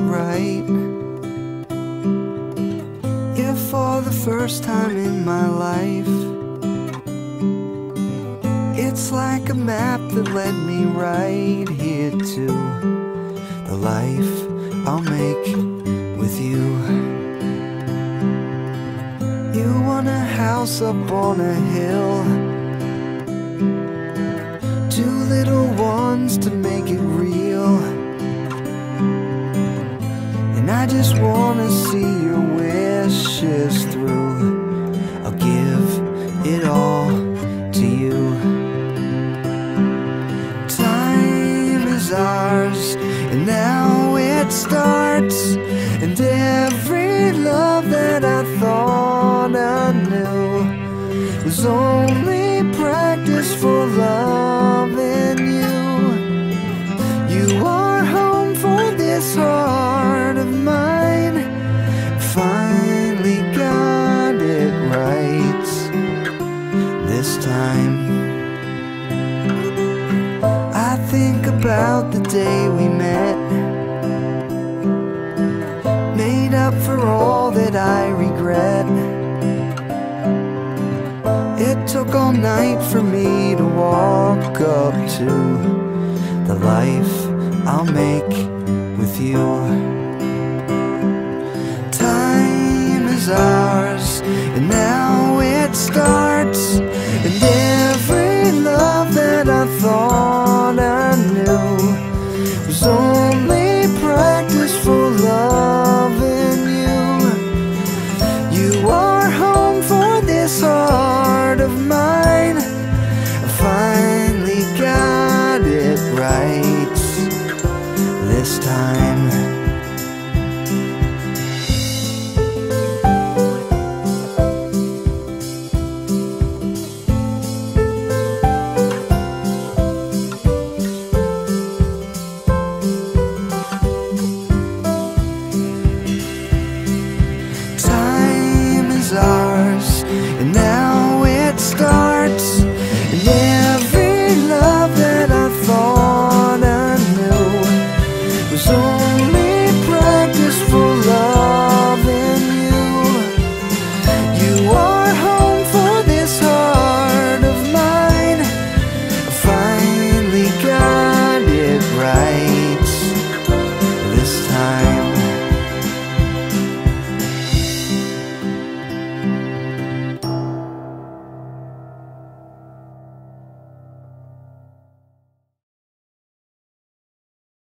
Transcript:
right. Yeah, for the first time in my life, it's like a map that led me right here to the life I'll make with you. You want a house up on a hill, 2 little ones to make it real, and I just wanna see your wishes through. I'll give it all to you. Time is ours, and now it starts, and every love that I thought I knew was only practice for loving you. You are home for this heart of mine. Finally got it right this time. I think about the day we met, made up for all that I regret. It took all night for me to walk up to the life I'll make with you.